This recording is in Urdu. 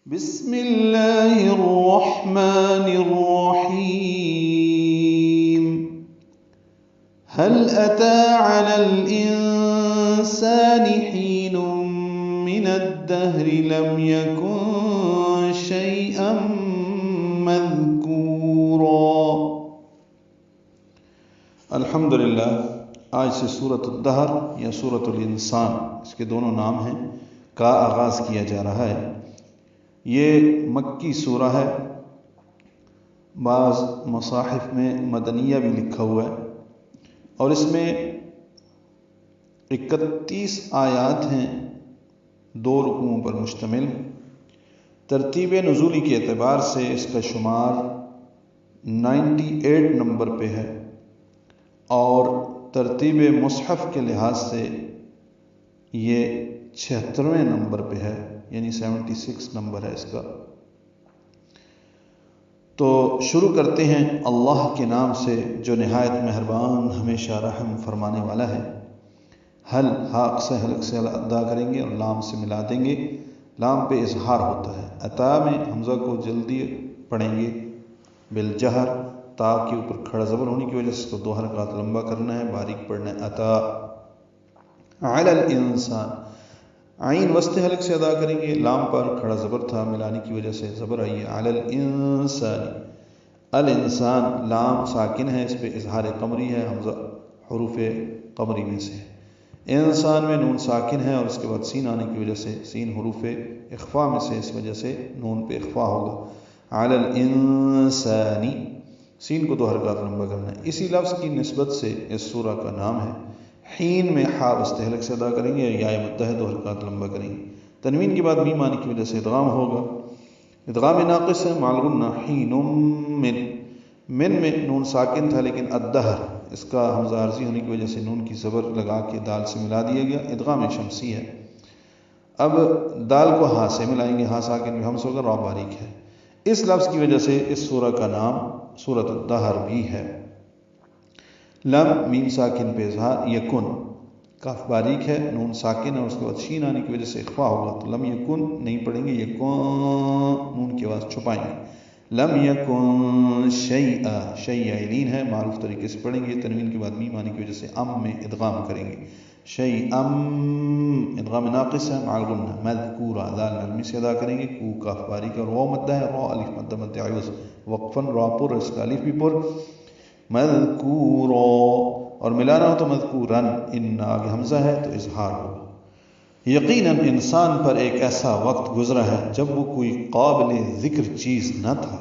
بسم اللہ الرحمن الرحیم هل أتى على الإنسان حين من الدهر لم يكن شيئا مذكورا۔ الحمدللہ، آج سے سورۃ الدہر یا سورۃ الانسان، اس کے دونوں نام ہیں، کا آغاز کیا جا رہا ہے۔ یہ مکی سورہ ہے، بعض مصاحف میں مدنیہ بھی لکھا ہوا ہے، اور اس میں 31 آیات ہیں، 2 رکوعوں پر مشتمل۔ ترتیب نزولی کے اعتبار سے اس کا شمار 98 نمبر پہ ہے، اور ترتیب مصحف کے لحاظ سے یہ 76ویں نمبر پہ ہے، یعنی 76 نمبر ہے اس کا۔ تو شروع کرتے ہیں اللہ کے نام سے جو نہایت مہربان، ہمیشہ رحم فرمانے والا ہے۔ حل حق سے حلق سے ادا کریں گے اور لام سے ملا دیں گے۔ لام پہ اظہار ہوتا ہے۔ عطا میں حمزہ کو جلدی پڑھیں گے بالجہر، تا کے اوپر کھڑا زبر ہونے کی وجہ سے اس کو 2 حرکات لمبا کرنا ہے، باریک پڑھنا ہے۔ عطا علی الانسان، عین وسط حلق سے ادا کریں گے، لام پر کھڑا زبر تھا، ملانے کی وجہ سے زبر آئی ہے۔ علی الانسان، الانسان لام ساکن ہے، اس پہ اظہار قمری ہے، حمزہ حروف قمری میں سے ہے۔ انسان میں نون ساکن ہے، اور اس کے بعد سین آنے کی وجہ سے سین حروف اخفا میں سے، اس وجہ سے نون پہ اخفا ہوگا۔ علی الانسانی، سین کو 2 حرکات لمبا کرنا ہے۔ اسی لفظ کی نسبت سے اس سورہ کا نام ہے۔ حین میں حا وسط حلق سے ادا کریں گے، یا متحد 2 حرکات لمبا کریں گے۔ تنوین کے بعد میم آنے کی وجہ سے ادغام ہوگا۔ ادغام ناقص ہے، مع الغنہ حین من میں نون ساکن تھا، لیکن الدہر اس کا حمزہ عارضی ہونے کی وجہ سے نون کی زبر لگا کے دال سے ملا دیا گیا، ادغام شمسی ہے۔ اب دال کو ہا سے ملائیں گے، ہا ساکن بھی حمزہ ہوگا، را باریک ہے۔ اس لفظ کی وجہ سے اس سورہ کا نام سورۃ الدہر بھی ہے۔ لم میم ساکن پہ اظہار، یکن کاف باریک ہے، نون ساکن ہے، اور اس کے بعد شین آنے کی وجہ سے اخفا ہوگا، تو لم یکن نہیں پڑھیں گے، یکن نون کی آواز چھپائیں گے۔ لم یکن شیئا، شیئا لین ہے، معروف طریقے سے پڑھیں گے۔ تنوین کے بعد میم آنے کی وجہ سے ام میں ادغام کریں گے۔ شیئم ادغام ناقص ہے، مع الغنہ مذکورا، دال نرمی سے ادا کریں گے، کو کاف باریک ہے، را مدہ ہے، را الف مدہ مد عوض وقفاً، را پر، اس کا الف بھی پر، مذکورا، اور ملانا ہو تو مذکوراً، ان آگے حمزہ ہے تو اظہار ہوگا۔ یقیناً انسان پر ایک ایسا وقت گزرا ہے جب وہ کوئی قابل ذکر چیز نہ تھا،